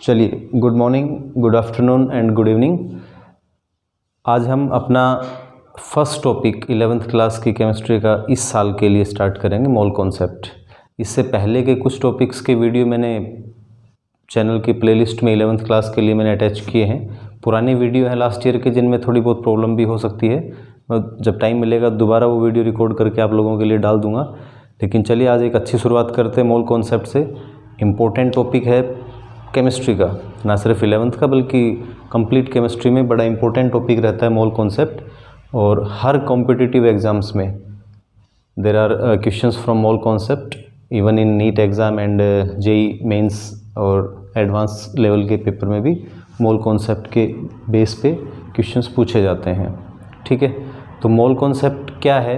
चलिए, good morning, good afternoon and good evening. आज हम अपना फर्स्ट टॉपिक 11th क्लास की केमिस्ट्री का इस साल के लिए स्टार्ट करेंगे, मोल कॉन्सेप्ट। इससे पहले के कुछ टॉपिक्स के वीडियो मैंने चैनल की प्लेलिस्ट में 11th क्लास के लिए मैंने अटैच किए हैं। पुरानी वीडियो है लास्ट ईयर के, जिनमें थोड़ी बहुत प्रॉब्लम भी हो सकती है। मैं जब टाइम मिलेगा दोबारा वो वीडियो रिकॉर्ड करके आप लोगों के लिए डाल दूंगा। लेकिन चलिए आज एक अच्छी शुरुआत करते हैं मोल कॉन्सेप्ट से। इम्पोर्टेंट टॉपिक है केमिस्ट्री का, ना सिर्फ 11th का बल्कि कंप्लीट केमिस्ट्री में बड़ा इंपॉर्टेंट टॉपिक रहता है मोल कॉन्सेप्ट। और हर कॉम्पिटिटिव एग्जाम्स में there are questions from mole concept, even in NEET exam and JEE mains और एडवांस लेवल के पेपर में भी मोल कॉन्सेप्ट के बेस पे क्वेश्चंस पूछे जाते हैं। ठीक है, तो मोल कॉन्सेप्ट क्या है,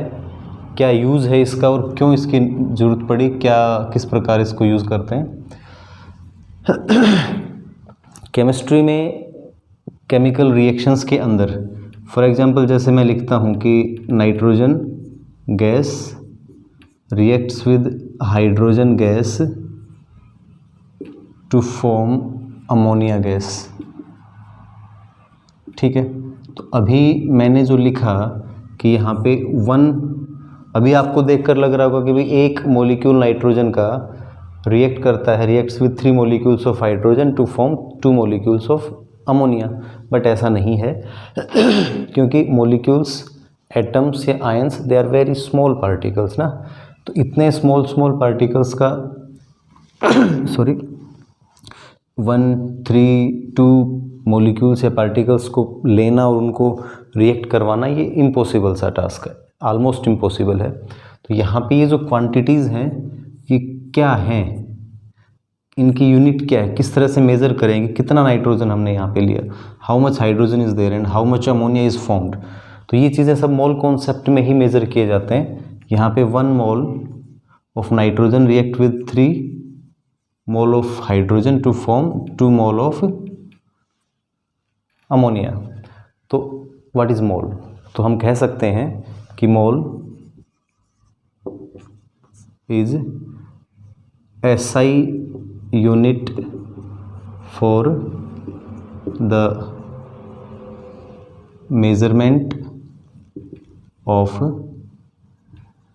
क्या यूज़ है इसका और क्यों इसकी ज़रूरत पड़ी, किस प्रकार इसको यूज़ करते हैं। केमिस्ट्री में केमिकल रिएक्शंस के अंदर फॉर एग्जांपल जैसे मैं लिखता हूँ कि nitrogen gas reacts with hydrogen gas to form ammonia gas. ठीक है, तो अभी मैंने जो लिखा कि यहाँ पे अभी आपको देखकर लग रहा होगा कि भाई एक मॉलिक्यूल नाइट्रोजन का रिएक्ट करता है, reacts with 3 molecules of hydrogen to form 2 molecules of ammonia. But ऐसा नहीं है क्योंकि मॉलिक्यूल्स, एटम्स या ions, they are very small particles ना। तो इतने स्मॉल पार्टिकल्स का 2 मॉलिक्यूल्स या पार्टिकल्स को लेना और उनको रिएक्ट करवाना, ये इम्पॉसिबल सा टास्क है, ऑलमोस्ट इम्पॉसिबल है। तो यहाँ पे ये जो क्वांटिटीज़ हैं ये क्या हैं, इनकी यूनिट क्या है, किस तरह से मेज़र करेंगे, कितना नाइट्रोजन हमने यहाँ पे लिया, how much hydrogen is there and how much ammonia is formed. तो ये चीज़ें सब मोल कॉन्सेप्ट में ही मेज़र किए जाते हैं। यहाँ पे 1 mole of nitrogen react with 3 mole of hydrogen to form 2 mole of ammonia. तो व्हाट इज़ मोल? तो हम कह सकते हैं कि mole is SI unit for the measurement of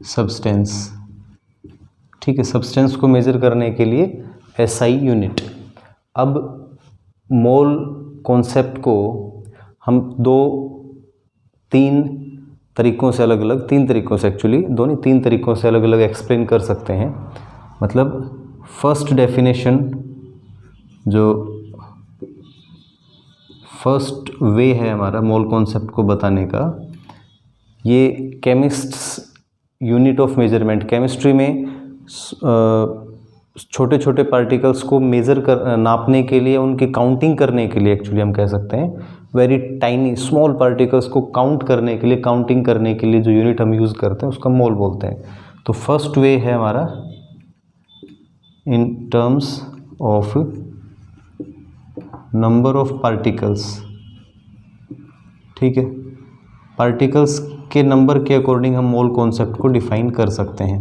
substance. ठीक है, सब्सटेंस को मेज़र करने के लिए SI यूनिट। अब मोल कॉन्सेप्ट को हम 3 तरीक़ों से तीन तरीक़ों से एक्चुअली 3 तरीक़ों से अलग अलग एक्सप्लेन कर सकते हैं। मतलब फर्स्ट डेफिनेशन, जो फर्स्ट वे है हमारा मोल कॉन्सेप्ट को बताने का, ये chemists unit of measurement. Chemistry में छोटे छोटे पार्टिकल्स को नापने के लिए, उनकी काउंटिंग करने के लिए एक्चुअली हम कह सकते हैं वेरी टाइनी स्मॉल पार्टिकल्स को काउंट करने के लिए, काउंटिंग करने के लिए जो यूनिट हम यूज़ करते हैं उसका मोल बोलते हैं। तो फर्स्ट वे है हमारा इन terms of number of particles. ठीक है, पार्टिकल्स के नंबर के अकॉर्डिंग हम मोल कॉन्सेप्ट को डिफाइन कर सकते हैं।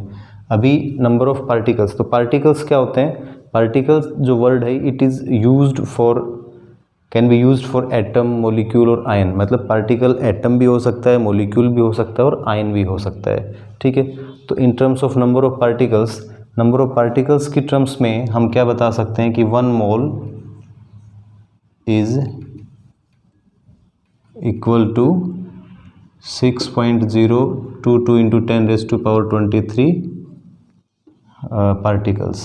अभी नंबर ऑफ पार्टिकल्स, तो पार्टिकल्स क्या होते हैं? पार्टिकल्स जो वर्ड है it is used for, can be used for atom, molecule और आयन। मतलब पार्टिकल एटम भी हो सकता है, मॉलिक्यूल भी हो सकता है और आयन भी हो सकता है। ठीक है, तो in terms of number of particles, number of particles की टर्म्स में हम क्या बता सकते हैं कि 1 mole is equal to 6.022 into 10⁻23 particles.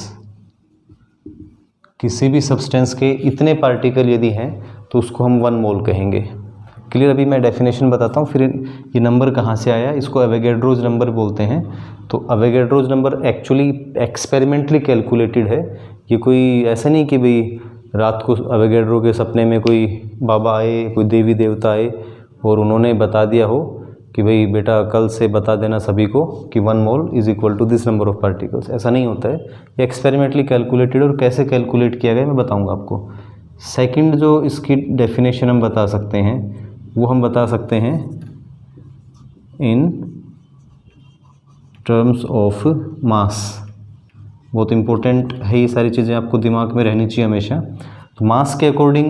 किसी भी सब्सटेंस के इतने पार्टिकल यदि हैं तो उसको हम 1 मोल कहेंगे। क्लियर? अभी मैं डेफिनेशन बताता हूँ, फिर ये नंबर कहाँ से आया, इसको एवोगैड्रोज नंबर बोलते हैं। तो Avogadro's number actually experimentally calculated है। ये कोई ऐसा नहीं कि भाई रात को एवोगैड्रो के सपने में कोई बाबा आए, कोई देवी देवता आए और उन्होंने बता दिया हो कि भाई बेटा कल से बता देना सभी को कि 1 mole is equal to this number of particles. ऐसा नहीं होता है, ये एक्सपेरिमेंटली कैलकुलेटेड। और कैसे कैलकुलेट किया गया मैं बताऊंगा आपको। सेकंड जो इसकी डेफिनेशन हम बता सकते हैं वो हम बता सकते हैं इन टर्म्स ऑफ मास। बहुत इंपॉर्टेंट है ये सारी चीज़ें, आपको दिमाग में रहनी चाहिए हमेशा। तो मास के अकॉर्डिंग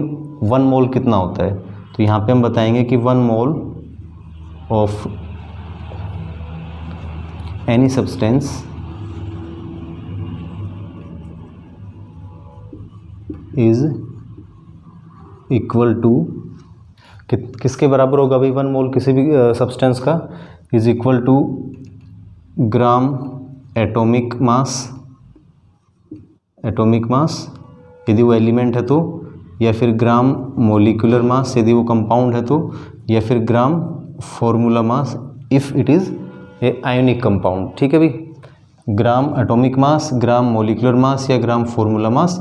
1 मोल कितना होता है, तो यहाँ पे हम बताएंगे कि 1 mole of any substance is equal to, किसके बराबर होगा भाई 1 मोल किसी भी सब्सटेंस का, is equal to gram atomic mass यदि वो एलिमेंट है तो, या फिर ग्राम मोलिकुलर मास यदि वो कंपाउंड है तो, या फिर gram formula mass if it is a ionic compound. ठीक है भाई, ग्राम एटॉमिक मास, ग्राम मोलिकुलर मास या ग्राम फॉर्मूला मास,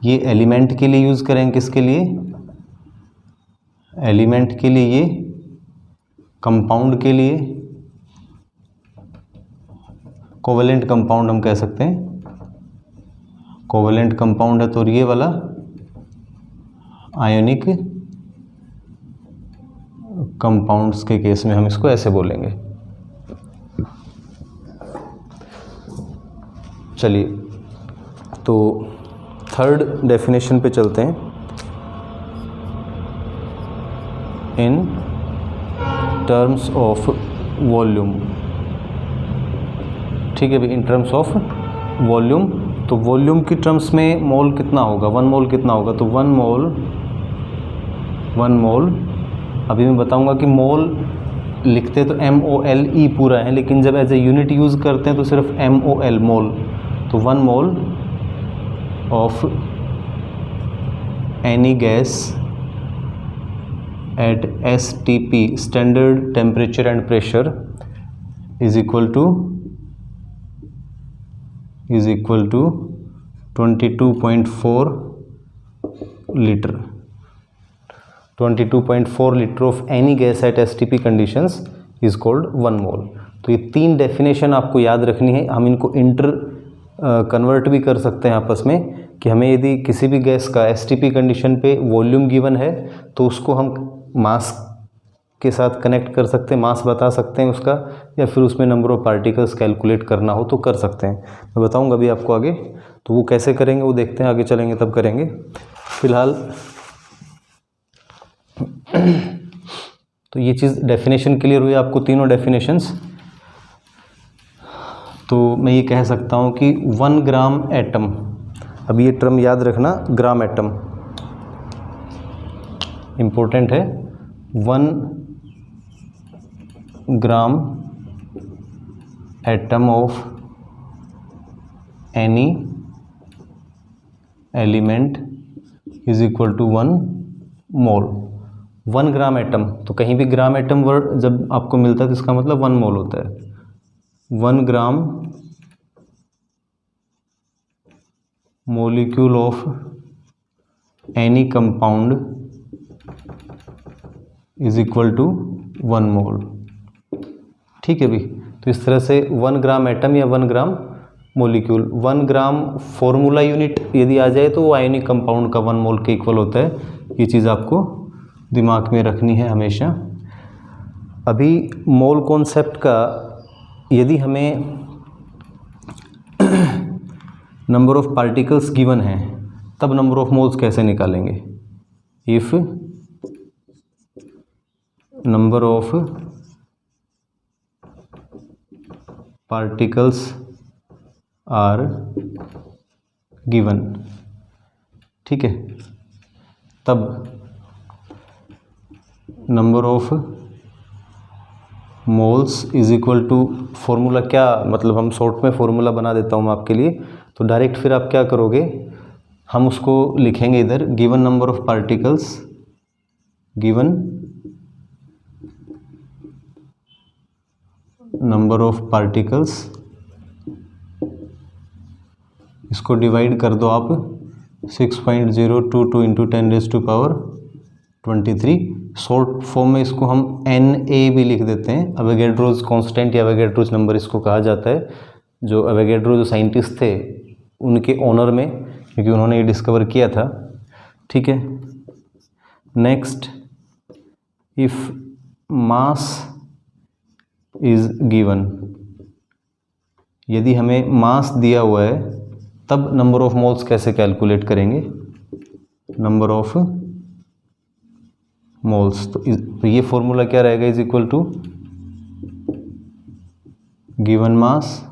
ये एलिमेंट के लिए यूज़ करेंगे, किसके लिए, एलिमेंट के लिए, ये कंपाउंड के लिए, कोवेलेंट कंपाउंड हम कह सकते हैं, कोवेलेंट कंपाउंड है तो ये वाला आयोनिक कंपाउंड्स के केस में हम इसको ऐसे बोलेंगे। चलिए तो थर्ड डेफिनेशन पे चलते हैं, इन टर्म्स ऑफ वॉल्यूम। ठीक है भाई, इन टर्म्स ऑफ वॉल्यूम, तो वॉल्यूम की टर्म्स में मोल कितना होगा, 1 मोल कितना होगा, तो 1 मोल अभी मैं बताऊंगा कि मोल लिखते तो MOLE पूरा है, लेकिन जब एज ए यूनिट यूज़ करते हैं तो सिर्फ MOL मोल, तो 1 mole of any gas at STP standard temperature and pressure is equal to 22.4 litre, 22.4 litre of any gas at STP conditions is called 1 mole. तो ये 3 डेफिनेशन आपको याद रखनी है, हम इनको कन्वर्ट भी कर सकते हैं आपस में, कि हमें यदि किसी भी गैस का STP कंडीशन पे वॉल्यूम गिवन है तो उसको हम मास के साथ कनेक्ट कर सकते हैं, मास बता सकते हैं उसका, या फिर उसमें नंबर ऑफ पार्टिकल्स कैलकुलेट करना हो तो कर सकते हैं। मैं बताऊंगा अभी आपको आगे, तो वो कैसे करेंगे वो देखते हैं, आगे चलेंगे तब करेंगे। फिलहाल तो ये चीज़ डेफिनेशन क्लियर हुई आपको, तीनों डेफिनेशंस। तो मैं ये कह सकता हूँ कि 1 ग्राम एटम, अब ये टर्म याद रखना, ग्राम एटम इम्पोर्टेंट है, 1 gram atom of any element is equal to 1 mole. 1 gram atom, तो कहीं भी ग्राम एटम वर्ड जब आपको मिलता है तो इसका मतलब 1 मोल होता है। 1 gram molecule of any compound is equal to 1 mole. ठीक है भाई, तो इस तरह से 1 ग्राम एटम या 1 gram molecule, 1 gram formula unit यदि आ जाए तो वो आयोनिक कंपाउंड का 1 मोल के इक्वल होता है। ये चीज़ आपको दिमाग में रखनी है हमेशा। अभी मोल कॉन्सेप्ट का यदि हमें नंबर ऑफ पार्टिकल्स गिवन है तब नंबर ऑफ मोल्स कैसे निकालेंगे, if number of particles are given. ठीक है, तब number of moles is equal to, formula क्या, मतलब हम शॉर्ट में फॉर्मूला बना देता हूँ मैं आपके लिए, तो डायरेक्ट फिर आप क्या करोगे, हम उसको लिखेंगे इधर, given number of particles, given number of particles, इसको डिवाइड कर दो आप 6.022 इंटू 10⁻⁻23। शॉर्ट फॉर्म में इसको हम NA भी लिख देते हैं, अवोगाड्रोज कांस्टेंट या अवोगाड्रोज नंबर इसको कहा जाता है, जो अवोगाड्रो जो साइंटिस्ट थे उनके ऑनर में, क्योंकि उन्होंने ये डिस्कवर किया था। ठीक है, next, if mass is given, यदि हमें मास दिया हुआ है तब नंबर ऑफ मोल्स कैसे कैलकुलेट करेंगे, नंबर ऑफ मोल्स। तो ये फॉर्मूला क्या रहेगा, is equal to given mass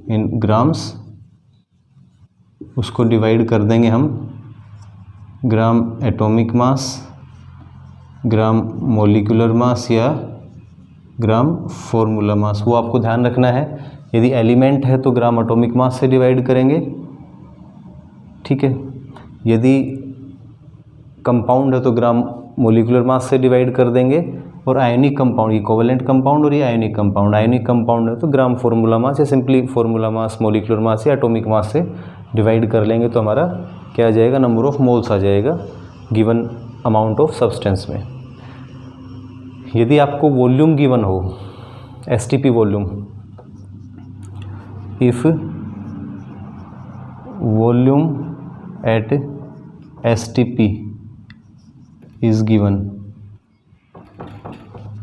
in grams, उसको डिवाइड कर देंगे हम ग्राम एटॉमिक मास, ग्राम मोलिकुलर मास या ग्राम फॉर्मूला मास। वो आपको ध्यान रखना है, यदि एलिमेंट है तो ग्राम एटॉमिक मास से डिवाइड करेंगे, ठीक है। यदि कंपाउंड है तो ग्राम मोलिकुलर मास से डिवाइड कर देंगे, और आयोनिक कंपाउंड, ये कोवेलेंट कंपाउंड और ये आयोनिक कंपाउंड है तो ग्राम फॉर्मूला मास या simply formula mass, molecular mass या एटॉमिक मास से डिवाइड कर लेंगे, तो हमारा क्या आ जाएगा, नंबर ऑफ मोल्स आ जाएगा गिवन अमाउंट ऑफ सब्सटेंस में। यदि आपको वॉल्यूम गिवन हो, STP volume, if volume at STP is given,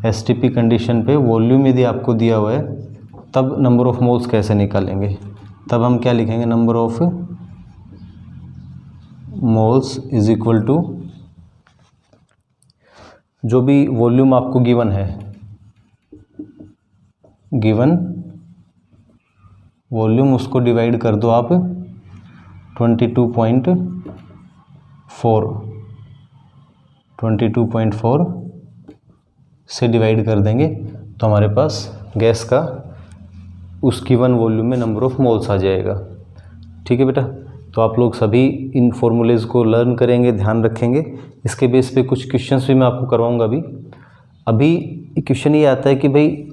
STP condition पे वॉल्यूम यदि आपको दिया हुआ है, तब नंबर ऑफ मोल्स कैसे निकालेंगे, तब हम क्या लिखेंगे, number of moles is equal to जो भी वॉल्यूम आपको गिवन है, गिवन वॉल्यूम उसको डिवाइड कर दो आप 22.4 से डिवाइड कर देंगे, तो हमारे पास गैस का उस गिवन वॉल्यूम में नंबर ऑफ मोल्स आ जाएगा। ठीक है बेटा, तो आप लोग सभी इन फॉर्मूलेज़ को लर्न करेंगे, ध्यान रखेंगे। इसके बेस पे कुछ क्वेश्चंस भी मैं आपको करवाऊंगा। अभी क्वेश्चन ये आता है कि भाई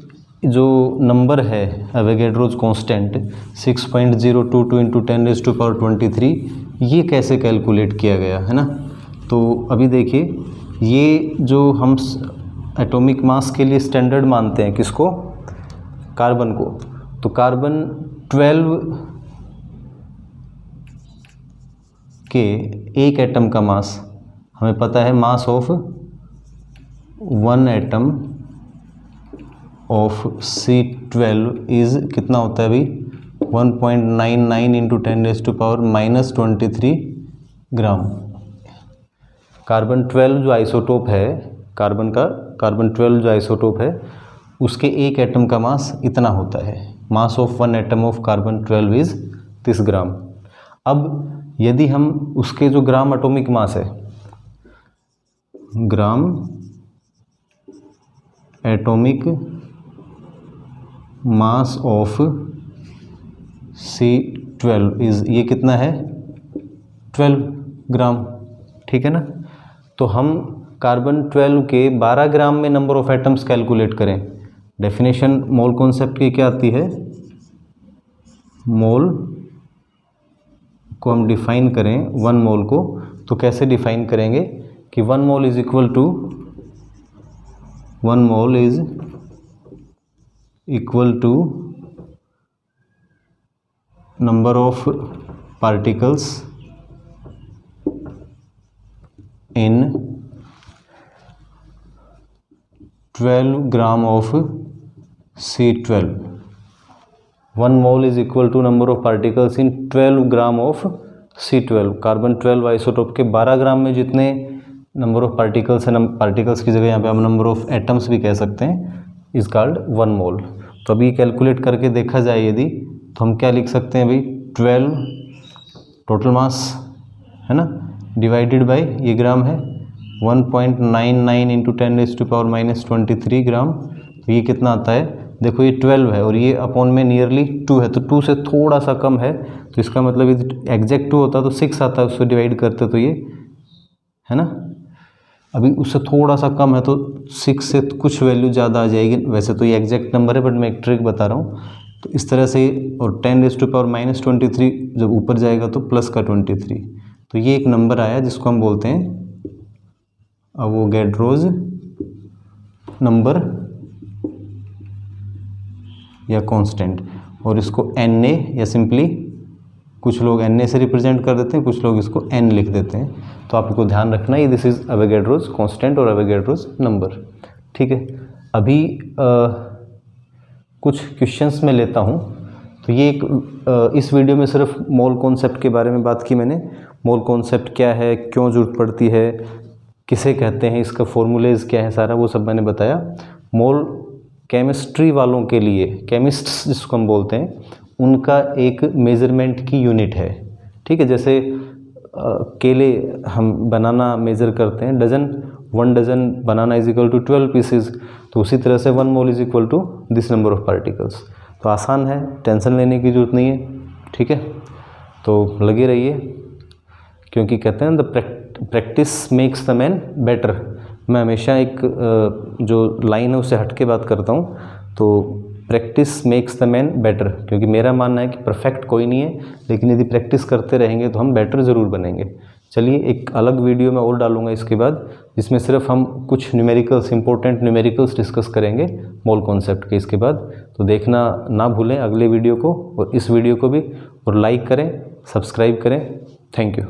जो नंबर है एवोगैड्रोस कांस्टेंट 6.022 × 10⁻23, ये कैसे कैलकुलेट किया गया है ना। तो अभी देखिए, ये जो हम एटॉमिक मास के लिए स्टैंडर्ड मानते हैं किसको, कार्बन को, तो कार्बन 12 के एक एटम का मास हमें पता है, mass of 1 atom of C12 is कितना होता है अभी, 1.99 × 10⁻23 ग्राम। कार्बन 12 जो आइसोटोप है, कार्बन 12 जो आइसोटोप है, उसके एक एटम का मास इतना होता है। Mass of 1 atom of carbon 12 is 30 ग्राम। अब यदि हम उसके जो ग्राम एटॉमिक मास है, ग्राम atomic mass of C12 is, ये कितना है, 12 ग्राम, ठीक है ना। तो हम कार्बन 12 के 12 ग्राम में नंबर ऑफ एटम्स कैलकुलेट करें। डेफिनेशन मोल कॉन्सेप्ट की क्या आती है, मोल को हम डिफाइन करें, 1 मोल को, तो कैसे डिफाइन करेंगे कि 1 mole is equal to, 1 mole is equal to number of particles in 12 gram of C12। 1 mole is equal to number of particles in 12 gram of C12। Carbon 12 isotope के 12 ग्राम में जितने number of particles हैं, particles की जगह यहाँ पे हम number of atoms भी कह सकते हैं, इज कॉल्ड 1 मोल। तो अभी कैलकुलेट करके देखा जाए यदि, तो हम क्या लिख सकते हैं भाई, 12 टोटल मास है ना, डिवाइडेड बाय ये ग्राम है, 1.99 × 10⁻23 ग्राम। तो ये कितना आता है, देखो ये 12 है और ये अपॉन में नियरली 2 है, तो 2 से थोड़ा सा कम है, तो इसका मतलब यदि एग्जैक्ट 2 होता तो 6 आता है, उससे डिवाइड करते तो ये है ना। अभी उससे थोड़ा सा कम है तो 6 से कुछ वैल्यू ज़्यादा आ जाएगी। वैसे तो ये एग्जैक्ट नंबर है, बट मैं एक ट्रिक बता रहा हूँ। तो इस तरह से, और 10⁻23 जब ऊपर जाएगा तो प्लस का 23, तो ये एक नंबर आया जिसको हम बोलते हैं अवोगैड्रोस नंबर या कांस्टेंट, और इसको Na या सिंपली कुछ लोग Na से रिप्रेजेंट कर देते हैं, कुछ लोग इसको N लिख देते हैं। तो आपको ध्यान रखना है, दिस इज अवोगैड्रोस कांस्टेंट और अवोगैड्रोस नंबर, ठीक है। अभी कुछ क्वेश्चंस में लेता हूँ। तो ये एक इस वीडियो में सिर्फ मोल कॉन्सेप्ट के बारे में बात की मैंने। मोल कॉन्सेप्ट क्या है, क्यों ज़रूरत पड़ती है, किसे कहते हैं, इसका फॉर्मूलेज क्या है, सारा वो सब मैंने बताया। मोल केमिस्ट्री वालों के लिए, केमिस्ट्स जिसको हम बोलते हैं, उनका एक मेज़रमेंट की यूनिट है। ठीक है, जैसे केले हम बनाना मेज़र करते हैं, dozen, 1 dozen banana is equal to 12 pieces, तो उसी तरह से 1 mole is equal to this number of particles. तो आसान है, टेंशन लेने की ज़रूरत नहीं है। ठीक है, तो लगे रहिए, क्योंकि कहते हैं the practice makes the man better. मैं हमेशा एक जो लाइन है उससे हट के बात करता हूँ, तो practice makes the man better, क्योंकि मेरा मानना है कि परफेक्ट कोई नहीं है, लेकिन यदि प्रैक्टिस करते रहेंगे तो हम बेटर ज़रूर बनेंगे। चलिए, एक अलग वीडियो मैं और डालूंगा इसके बाद, जिसमें सिर्फ हम कुछ न्यूमेरिकल्स, इंपॉर्टेंट न्यूमेरिकल्स डिस्कस करेंगे मोल कॉन्सेप्ट के इसके बाद। तो देखना ना भूलें अगले वीडियो को, और इस वीडियो को भी, और लाइक करें, सब्सक्राइब करें। Thank you.